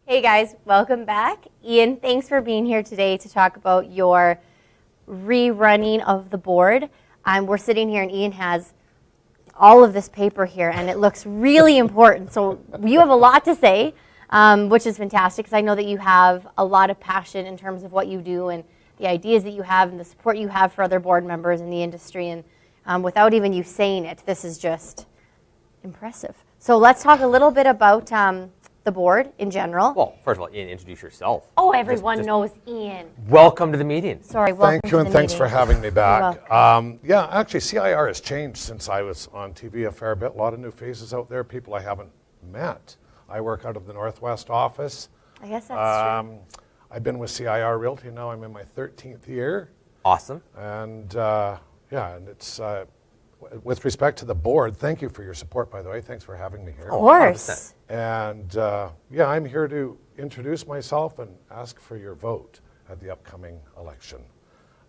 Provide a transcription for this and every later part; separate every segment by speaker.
Speaker 1: Hey guys, welcome back. Ian, thanks for being here today to talk about your rerunning of the board. We're sitting here and Ian has all of this paper here and it looks really important. So you have a lot to say, which is fantastic because I know that you have a lot of passion in terms of what you do and the ideas that you have and the support you have for other board members in the industry. And without even you saying it, this is just impressive. So let's talk a little bit about the board in general.
Speaker 2: Well, first of all, Ian, introduce yourself.
Speaker 1: Oh, everyone knows Ian.
Speaker 2: Welcome to the meeting.
Speaker 1: Sorry, welcome
Speaker 3: Thank you, and thanks for having me back.
Speaker 1: You're
Speaker 3: Actually, CIR has changed since I was on TV a fair bit. A lot of new faces out there, people I haven't met. I work out of the Northwest office.
Speaker 1: I guess that's true.
Speaker 3: I've been with CIR Realty now. I'm in my 13th year.
Speaker 2: Awesome.
Speaker 3: And and it's with respect to the board, thank you for your support, by the way. Thanks for having me here.
Speaker 1: Of course.
Speaker 3: And I'm here to introduce myself and ask for your vote at the upcoming election.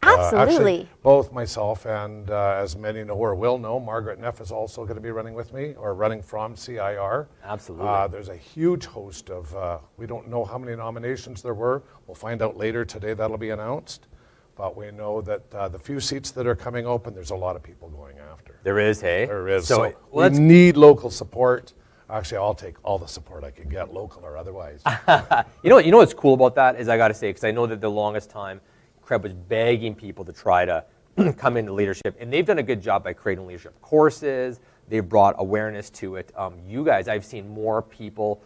Speaker 1: Absolutely.
Speaker 3: Actually, both myself and, as many know or will know, Margaret Neff is also going to be running with me, or running from CIR.
Speaker 2: Absolutely.
Speaker 3: There's a huge host of, we don't know how many nominations there were. We'll find out later today. That'll be announced. But we know that the few seats that are coming open, there's a lot of people going after.
Speaker 2: There is, hey?
Speaker 3: There is.
Speaker 2: So
Speaker 3: we need local support. Actually, I'll take all the support I can get, local or otherwise.
Speaker 2: You know what's cool about that is I got to say, because I know that the longest time CREB was begging people to try to come into leadership, and they've done a good job by creating leadership courses. They've brought awareness to it. You guys, I've seen more people,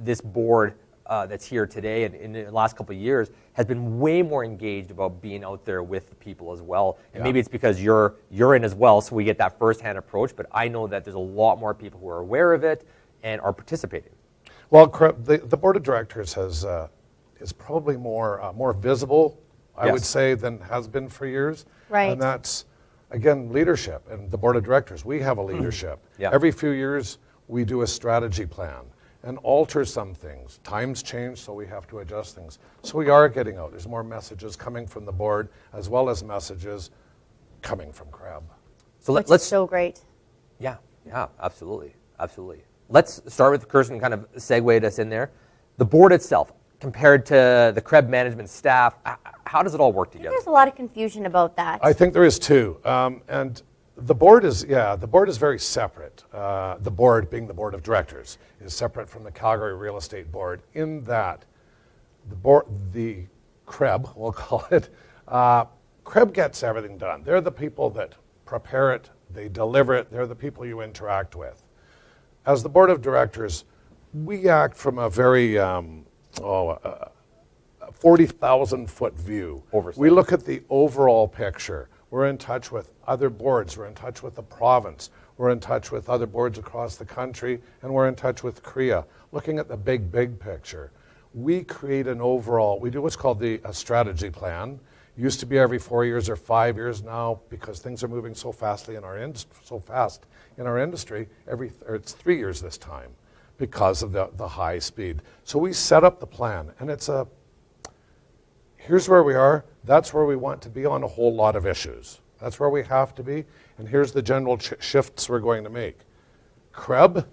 Speaker 2: this board that's here today and in the last couple of years has been way more engaged about being out there with the people as well. And maybe it's because you're in as well, so we get that firsthand approach. But I know that there's a lot more people who are aware of it and are participating.
Speaker 3: Well, the board of directors is probably more visible, I would say, than has been for years.
Speaker 1: Right.
Speaker 3: And that's, again, leadership. And the board of directors, we have a leadership. Every few years, we do a strategy plan and alter some things. Times change, so we have to adjust things. So we are getting out. There's more messages coming from the board, as well as messages coming from CREB.
Speaker 2: So
Speaker 1: Which is so great.
Speaker 2: Yeah, absolutely. Let's start with Kirsten and kind of segue us in there. The board itself, compared to the CREB management staff, how does it all work together?
Speaker 1: There's a lot of confusion about that.
Speaker 3: I think there is too. And the board is very separate. The board, being the board of directors, is separate from the Calgary Real Estate Board in that the CREB, we'll call it, CREB gets everything done. They're the people that prepare it, they deliver it, they're the people you interact with. As the board of directors, we act from a very 40,000-foot view.
Speaker 2: Oversight.
Speaker 3: We look at the overall picture. We're in touch with other boards. We're in touch with the province. We're in touch with other boards across the country, and we're in touch with CREA, looking at the big picture. We create an overall, we do what's called a strategy plan. Used to be every 4 years or 5 years. Now, because things are moving so fast in our industry, it's 3 years this time because of the high speed. So we set up the plan, and here's where we are. That's where we want to be on a whole lot of issues. That's where we have to be, and here's the general shifts we're going to make. CREB,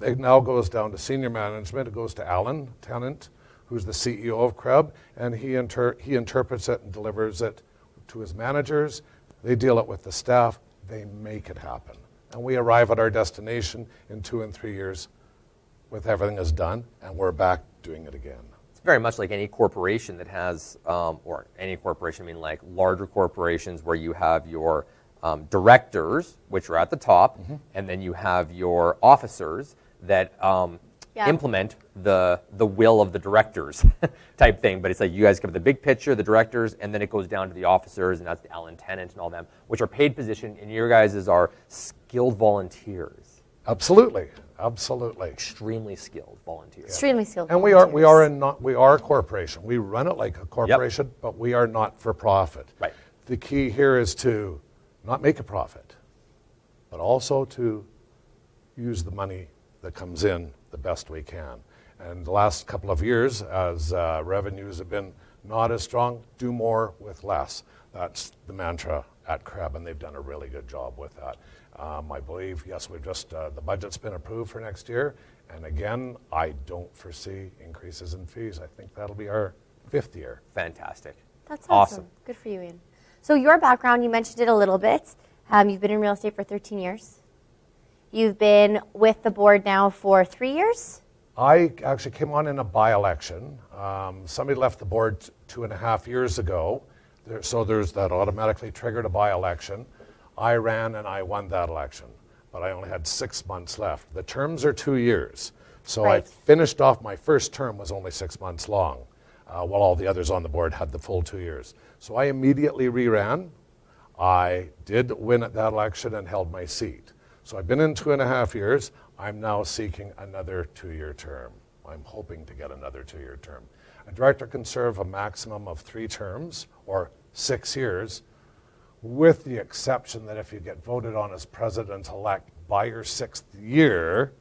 Speaker 3: it now goes down to senior management. It goes to Alan Tennant, who's the CEO of CREB, and he interprets it and delivers it to his managers. They deal it with the staff. They make it happen. And we arrive at our destination in 2 and 3 years with everything is done, and we're back doing it again.
Speaker 2: Very much like any corporation that has, or any corporation, I mean like larger corporations where you have your directors, which are at the top, and then you have your officers that implement the will of the directors type thing. But it's like you guys give the big picture, the directors, and then it goes down to the officers, and that's the Alan Tennant and all them, which are paid position, and your guys are skilled volunteers.
Speaker 3: Absolutely.
Speaker 2: Extremely skilled volunteers.
Speaker 1: Extremely skilled.
Speaker 3: And we are a corporation. We run it like a corporation, but we are not for profit.
Speaker 2: Right.
Speaker 3: The key here is to not make a profit, but also to use the money that comes in the best we can. And the last couple of years, as revenues have been not as strong, do more with less. That's the mantra at CREB, and they've done a really good job with that. I believe, yes, we've just, the budget's been approved for next year, And again, I don't foresee increases in fees. I think that'll be our 5th year.
Speaker 2: Fantastic.
Speaker 1: That's awesome. Good for you, Ian. So your background, you mentioned it a little bit. You've been in real estate for 13 years. You've been with the board now for 3 years?
Speaker 3: I actually came on in a by-election. Somebody left the board 2.5 years ago, so there's that automatically triggered a by-election. I ran and I won that election, but I only had 6 months left. The terms are 2 years, so I finished off my first term was only 6 months long, while all the others on the board had the full 2 years. So I immediately re-ran. I did win at that election and held my seat. So I've been in 2.5 years. I'm now seeking another 2-year term. I'm hoping to get another 2-year term. A director can serve a maximum of 3 terms or 6 years, with the exception that if you get voted on as president-elect by your 6th year,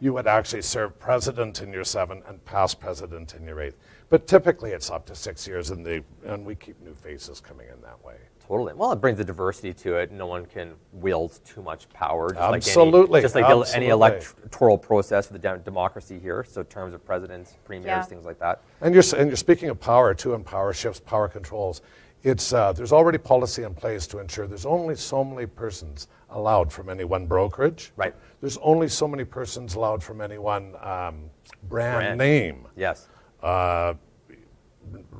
Speaker 3: you would actually serve president in your 7th and past president in your 8th. But typically it's up to 6 years, and we keep new faces coming in that way.
Speaker 2: Totally. Well, it brings the diversity to it. No one can wield too much power. Just
Speaker 3: Absolutely.
Speaker 2: Like any electoral process for the democracy here. So terms of presidents, premiers, things like that.
Speaker 3: And you're speaking of power too, and power shifts, power controls. It's there's already policy in place to ensure there's only so many persons allowed from any one brokerage.
Speaker 2: Right.
Speaker 3: There's only so many persons allowed from any one brand name.
Speaker 2: Yes.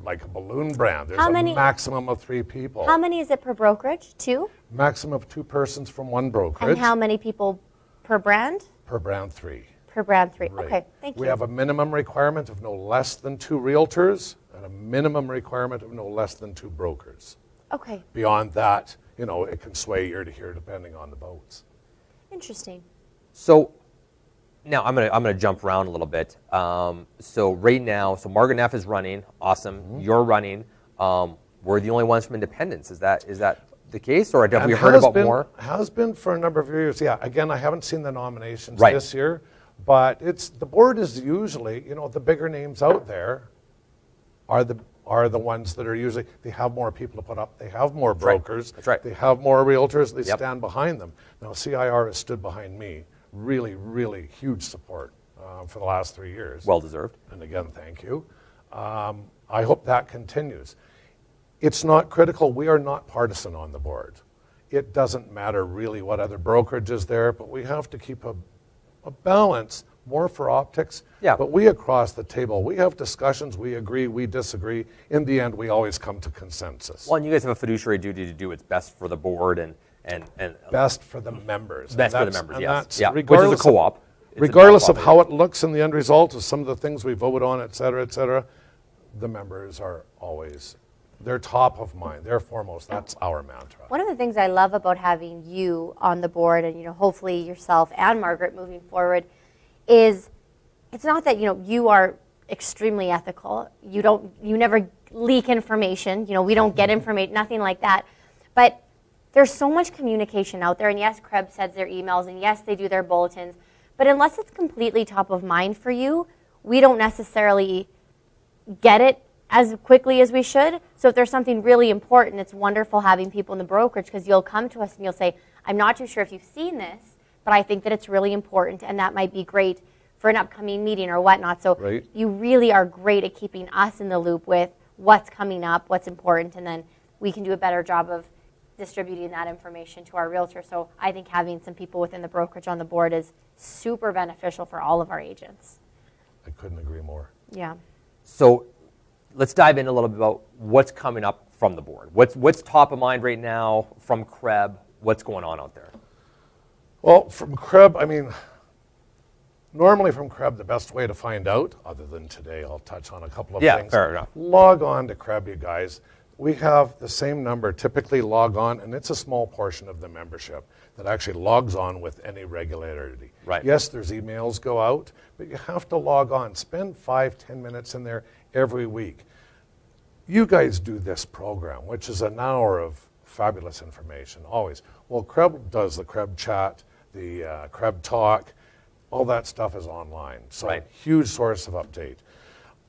Speaker 3: Like a balloon brand. There's a maximum of 3 people.
Speaker 1: How many is it per brokerage? 2?
Speaker 3: Maximum of 2 persons from one brokerage.
Speaker 1: And how many people per brand?
Speaker 3: Per brand 3.
Speaker 1: Per brand 3.
Speaker 3: Right.
Speaker 1: Okay, thank you.
Speaker 3: We have a minimum requirement of no less than 2 realtors and a minimum requirement of no less than 2 brokers.
Speaker 1: Okay.
Speaker 3: Beyond that, it can sway year to year depending on the votes.
Speaker 1: Interesting.
Speaker 2: So now I'm gonna jump around a little bit. So right now, Margaret Neff is running. Awesome. Mm-hmm. You're running. We're the only ones from Independence. Is that the case, or have we heard about more?
Speaker 3: Has been for a number of years. Yeah. Again, I haven't seen the nominations this year, but the board is usually the bigger names out there are the ones that are usually, they have more people to put up. They have more brokers.
Speaker 2: That's right.
Speaker 3: They have more realtors. They stand behind them. Now, CIR has stood behind me. Really, really huge support for the last 3 years.
Speaker 2: Well deserved.
Speaker 3: And again, thank you. I hope that continues. It's not critical. We are not partisan on the board. It doesn't matter really what other brokerage is there, but we have to keep a balance, more for optics.
Speaker 2: Yeah.
Speaker 3: But we across the table, we have discussions, we agree, we disagree. In the end, we always come to consensus.
Speaker 2: Well, and you guys have a fiduciary duty to do what's best for the board and
Speaker 3: best for the members.
Speaker 2: Best for the members, yes.
Speaker 3: Yeah.
Speaker 2: Which is a co-op.
Speaker 3: Regardless of how it looks in the end result of some of the things we vote on, et cetera, the members are always, they're top of mind. They're foremost. That's our mantra.
Speaker 1: One of the things I love about having you on the board, and hopefully yourself and Margaret moving forward, is it's not that you are extremely ethical. You never leak information. We don't get information, nothing like that. But there's so much communication out there, and yes, CREB sends their emails, and yes, they do their bulletins, but unless it's completely top of mind for you, we don't necessarily get it as quickly as we should. So if there's something really important, it's wonderful having people in the brokerage, because you'll come to us and you'll say, I'm not too sure if you've seen this, but I think that it's really important, and that might be great for an upcoming meeting or whatnot. So you really are great at keeping us in the loop with what's coming up, what's important, and then we can do a better job of distributing that information to our realtor. So I think having some people within the brokerage on the board is super beneficial for all of our agents.
Speaker 3: I couldn't agree more.
Speaker 1: Yeah.
Speaker 2: So let's dive in a little bit about what's coming up from the board. What's top of mind right now from CREB? What's going on out there?
Speaker 3: Well, from CREB, normally from CREB, the best way to find out, other than today, I'll touch on a couple of things.
Speaker 2: Yeah, fair enough.
Speaker 3: Log on to CREB, you guys. We have the same number, typically log on, and it's a small portion of the membership that actually logs on with any regularity.
Speaker 2: Right.
Speaker 3: Yes, there's emails go out, but you have to log on. Spend 5-10 minutes in there every week. You guys do this program, which is an hour of fabulous information, always. Well, CREB does the CREB chat, the CREB talk, all that stuff is online. So huge source of update.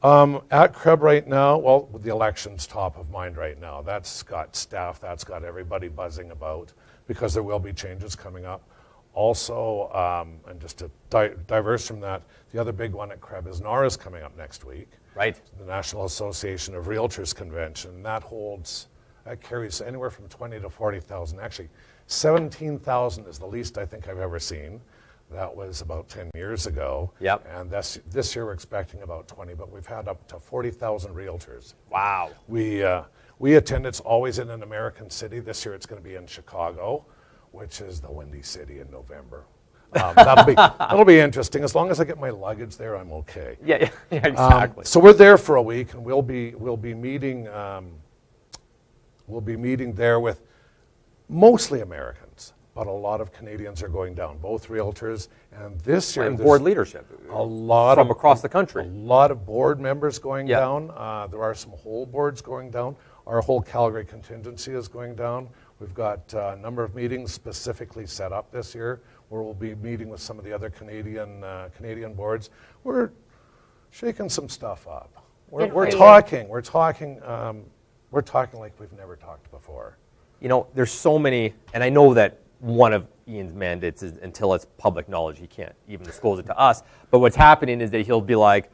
Speaker 3: At CREB right now, well, the election's top of mind right now. That's got staff, that's got everybody buzzing about, because there will be changes coming up. Also, and just to diverse from that, the other big one at CREB is NARA's coming up next week.
Speaker 2: Right.
Speaker 3: The National Association of Realtors Convention. That carries anywhere from 20 to 40,000. Actually, 17,000 is the least I think I've ever seen. That was about 10 years ago.
Speaker 2: Yep.
Speaker 3: And this year we're expecting about 20, but we've had up to 40,000 realtors.
Speaker 2: Wow.
Speaker 3: We attend, it's always in an American city. This year it's going to be in Chicago, which is the Windy City in November. That'll be interesting. As long as I get my luggage there, I'm okay.
Speaker 2: Yeah, exactly.
Speaker 3: So we're there for a week, and we'll be meeting there with mostly Americans, but a lot of Canadians are going down, both realtors, and this year
Speaker 2: And board leadership. From across the country.
Speaker 3: A lot of board members going
Speaker 2: Yeah.
Speaker 3: down. There are some whole boards going down. Our whole Calgary contingency is going down. We've got a number of meetings specifically set up this year where we'll be meeting with some of the other Canadian boards. We're shaking some stuff up. We're talking like we've never talked before.
Speaker 2: You know, there's so many, and I know that one of Ian's mandates is until it's public knowledge, he can't even disclose it to us. But what's happening is that he'll be like,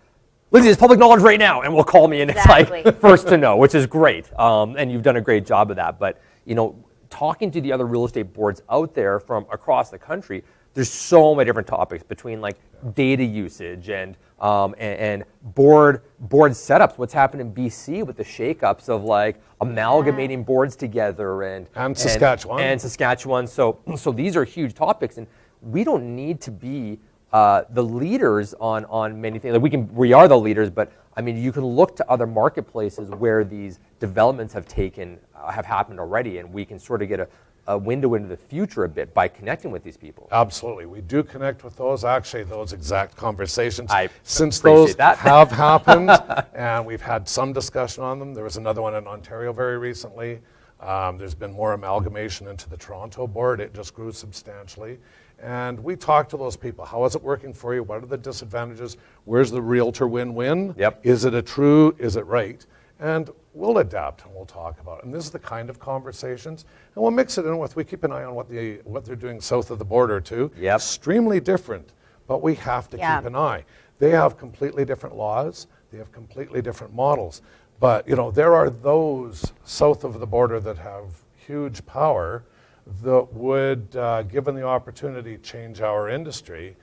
Speaker 2: Lindsay, it's public knowledge right now, and will call me, and
Speaker 1: Exactly.
Speaker 2: it's like first to know, which is great. And you've done a great job of that. But, you know, talking to the other real estate boards out there from across the country, there's so many different topics between like data usage and board setups. What's happened in BC with the shakeups of like amalgamating boards together and
Speaker 3: Saskatchewan.
Speaker 2: So these are huge topics, and we don't need to be the leaders on many things. Like we are the leaders, but I mean you can look to other marketplaces where these developments have happened already, and we can sort of get a window into the future a bit by connecting with these people.
Speaker 3: Absolutely. We do connect with those. Actually, those exact conversations, since
Speaker 2: appreciate
Speaker 3: those
Speaker 2: that.
Speaker 3: have happened, and we've had some discussion on them. There was another one in Ontario very recently. There's been more amalgamation into the Toronto board. It just grew substantially. And we talk to those people. How is it working for you? What are the disadvantages? Where's the realtor win-win?
Speaker 2: Yep.
Speaker 3: Is it is it right? And we'll adapt and we'll talk about it. And this is the kind of conversations. And we'll mix it in with, we keep an eye on what they're doing south of the border too.
Speaker 2: Yep.
Speaker 3: Extremely different, but we have to keep an eye. They have completely different laws. They have completely different models. But, you know, there are those south of the border that have huge power that would, given the opportunity, change our industry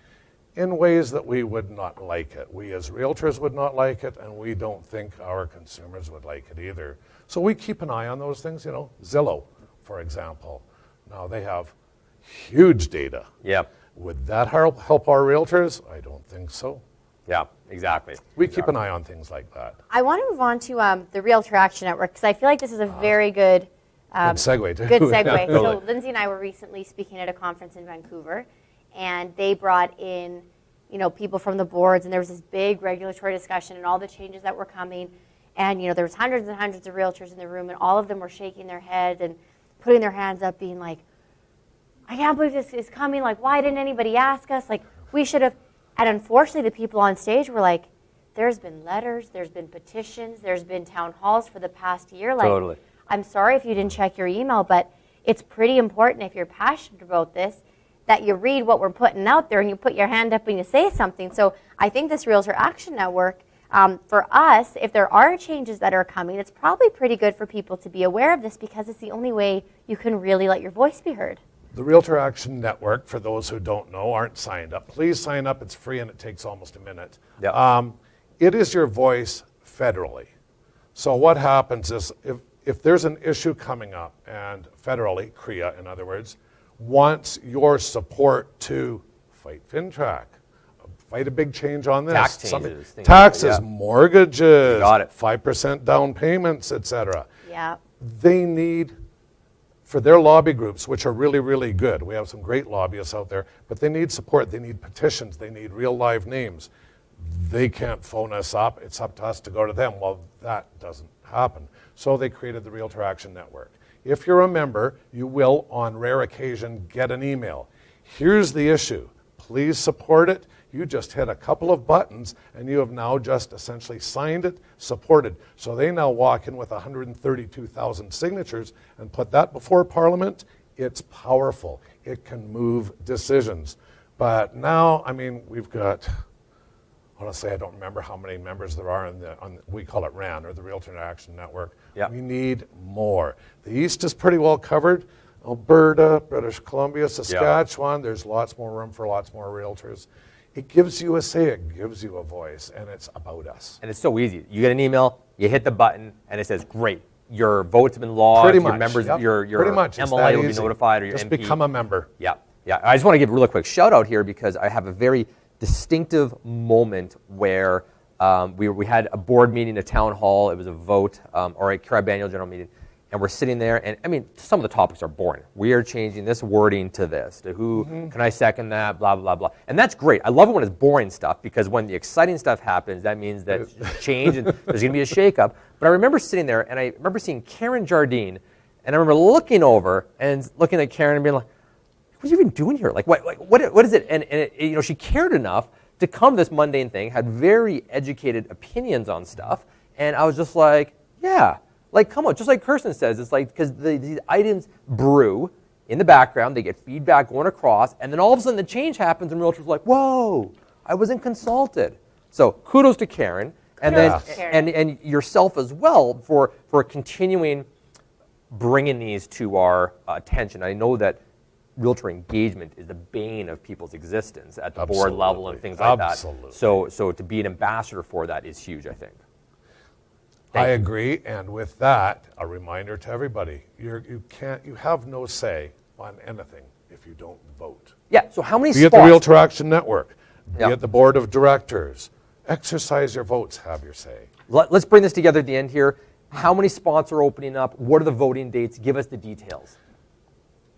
Speaker 3: in ways that we would not like it. We as realtors would not like it, and we don't think our consumers would like it either. So we keep an eye on those things. You know, Zillow, for example. Now they have huge data.
Speaker 2: Yeah.
Speaker 3: Would that help our realtors? I don't think so.
Speaker 2: Yeah, exactly.
Speaker 3: We keep an eye on things like that.
Speaker 1: I want to move on to the Realtor Action Network because I feel like this is a very good
Speaker 3: segue, too.
Speaker 1: Good segue.
Speaker 2: Yeah,
Speaker 1: So
Speaker 2: totally.
Speaker 1: Lindsay and I were recently speaking at a conference in Vancouver, and they brought in, you know, people from the boards, and there was this big regulatory discussion and all the changes that were coming, and you know there was hundreds and hundreds of realtors in the room, and all of them were shaking their heads and putting their hands up, being like, "I can't believe this is coming! Like, why didn't anybody ask us? Like, we should have." And unfortunately, the people on stage were like, "There's been letters, there's been petitions, there's been town halls for the past year. Like,
Speaker 2: Totally.
Speaker 1: I'm sorry if you didn't check your email, but it's pretty important if you're passionate about this that you read what we're putting out there and you put your hand up and you say something." So I think this Realtor Action Network, for us, if there are changes that are coming, it's probably pretty good for people to be aware of this because it's the only way you can really let your voice be heard.
Speaker 3: The Realtor Action Network, for those who don't know, aren't signed up. Please sign up. It's free and it takes almost a minute.
Speaker 2: Yeah.
Speaker 3: It is your voice federally. So what happens is if there's an issue coming up and federally, CREA in other words, wants your support to fight FinTrack, fight a big change on this.
Speaker 2: Tax changes.
Speaker 3: Taxes, mortgages,
Speaker 2: You got it.
Speaker 3: 5% down payments, etc.
Speaker 1: Yeah.
Speaker 3: They need, for their lobby groups, which are really, really good, we have some great lobbyists out there, but they need support, they need petitions, they need real live names. They can't phone us up, it's up to us to go to them. Well, that doesn't happen. So they created the Realtor Action Network. If you're a member, you will, on rare occasion, get an email. Here's the issue. Please support it. You just hit a couple of buttons, and you have now just essentially signed it, supported. So they now walk in with 132,000 signatures and put that before Parliament It's powerful. It can move decisions. But now, I mean, we've got, honestly, I don't remember how many members there are we call it RAN, or the Realtor Interaction Network.
Speaker 2: Yeah.
Speaker 3: We need more. The East is pretty well covered. Alberta, British Columbia, Saskatchewan, there's lots more room for lots more realtors. It gives you a say, it gives you a voice, and it's about us.
Speaker 2: And it's so easy. You get an email, you hit the button, and it says, great, your vote's been logged,
Speaker 3: Pretty
Speaker 2: your
Speaker 3: much,
Speaker 2: members,
Speaker 3: yep.
Speaker 2: your
Speaker 3: Pretty much. It's
Speaker 2: MLA
Speaker 3: that
Speaker 2: will be
Speaker 3: easy.
Speaker 2: notified, or your
Speaker 3: Just
Speaker 2: MP.
Speaker 3: become a member.
Speaker 2: Yeah, yeah. I just want to give a really quick shout out here because I have a very distinctive moment where we had a board meeting, a town hall, it was a vote, or a CREB annual general meeting, and we're sitting there, and I mean, some of the topics are boring. We are changing this wording to this, to who, can I second that, blah, blah, blah. And that's great. I love it when it's boring stuff, because when the exciting stuff happens, that means that it's change and there's going to be a shakeup. But I remember sitting there, and I remember seeing Karen Jardine, and I remember looking over and looking at Karen and being like, what are you even doing here? Like, what is it? And it, you know, she cared enough to come to this mundane thing, had very educated opinions on stuff, and I was just like, yeah. Like, come on, just like Kirsten says, it's like, because these items brew in the background, they get feedback going across, and then all of a sudden the change happens, and realtors are like, whoa, I wasn't consulted. So kudos to Karen, and and yourself as well for continuing bringing these to our attention. I know that realtor engagement is the bane of people's existence at the board level and things like that. So to be an ambassador for that is huge, I think.
Speaker 3: I agree, and with that, a reminder to everybody: you have no say on anything if you don't vote.
Speaker 2: Yeah. So how many
Speaker 3: Be
Speaker 2: spots?
Speaker 3: at the Realtor Action Network, be
Speaker 2: Yeah.
Speaker 3: at the board of directors. Exercise your votes. Have your say.
Speaker 2: Let's bring this together at the end here. How many spots are opening up? What are the voting dates? Give us the details.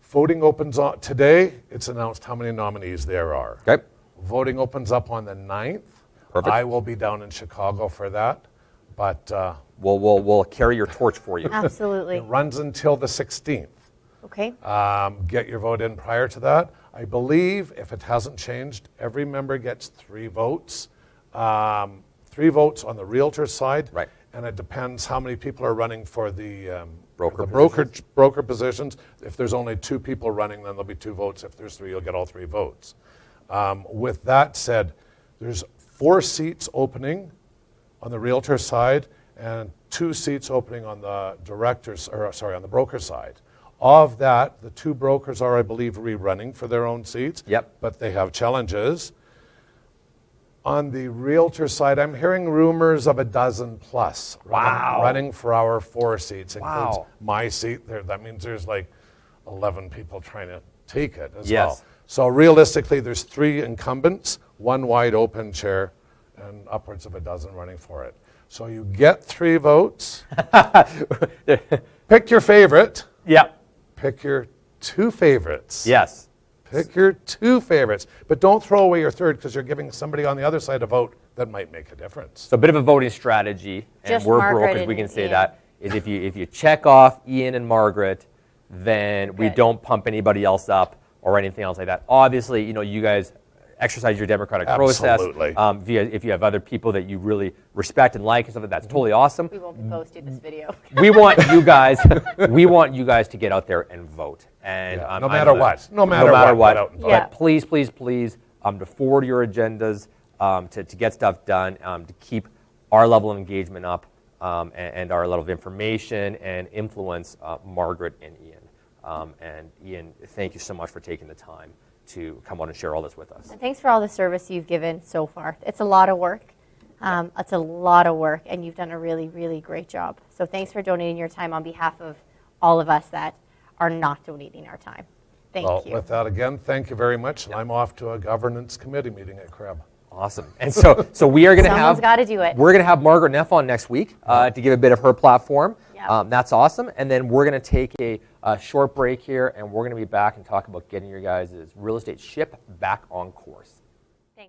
Speaker 3: Voting opens on today. It's announced how many nominees there are.
Speaker 2: Okay.
Speaker 3: Voting opens up on the 9th.
Speaker 2: Perfect.
Speaker 3: I will be down in Chicago for that, but
Speaker 2: We'll carry your torch for you.
Speaker 1: Absolutely.
Speaker 3: it runs until the 16th.
Speaker 1: Okay.
Speaker 3: Get your vote in prior to that. I believe, if it hasn't changed, every member gets 3 votes. 3 votes on the realtor side.
Speaker 2: Right.
Speaker 3: And it depends how many people are running for the
Speaker 2: Broker
Speaker 3: positions. If there's only 2 people running, then there'll be 2 votes. If there's 3, you'll get all 3 votes. With that said, there's 4 seats opening on the realtor side and 2 seats opening on the on the broker side. Of that, the 2 brokers are, I believe, rerunning for their own seats.
Speaker 2: Yep.
Speaker 3: But they have challenges. On the realtor side, I'm hearing rumors of a dozen plus running for our 4 seats. Includes my seat there. That means there's like 11 people trying to take it as well. So realistically, there's 3 incumbents, 1 wide open chair, and upwards of a dozen running for it. So you get 3 votes. Pick your favorite.
Speaker 2: Yeah.
Speaker 3: Pick your 2 favorites.
Speaker 2: Yes.
Speaker 3: Pick your 2 favorites. But don't throw away your third, because you're giving somebody on the other side a vote that might make a difference.
Speaker 2: So a bit of a voting strategy, and
Speaker 1: Just
Speaker 2: we're
Speaker 1: Margaret
Speaker 2: brokers, we can
Speaker 1: and
Speaker 2: say
Speaker 1: Ian.
Speaker 2: that, is if you check off Ian and Margaret, then we
Speaker 1: Good.
Speaker 2: don't pump anybody else up or anything else like that. Obviously, you guys exercise your democratic
Speaker 3: Absolutely.
Speaker 2: process. If you have other people that you really respect and like and stuff, that's totally awesome.
Speaker 1: We won't be posting this video.
Speaker 2: We want you guys to get out there and vote. And
Speaker 3: no matter what. No matter what, get out and vote.
Speaker 1: Yeah.
Speaker 2: But please, please, please, to forward your agendas, to get stuff done, to keep our level of engagement up, and our level of information and influence, Margaret and Ian. And Ian, thank you so much for taking the time to come on and share all this with us.
Speaker 1: And thanks for all the service you've given so far. It's a lot of work. It's a lot of work, and you've done a really, really great job. So thanks for donating your time on behalf of all of us that are not donating our time. Thank you.
Speaker 3: With that, again, thank you very much. And I'm off to a governance committee meeting at CREB.
Speaker 2: Awesome. And so we are going to have...
Speaker 1: Someone's got to do it.
Speaker 2: We're going to have Margaret Neff on next week to give a bit of her platform.
Speaker 1: Yep.
Speaker 2: That's awesome. And then we're going to take a short break here, and we're going to be back and talk about getting your guys' real estate ship back on course.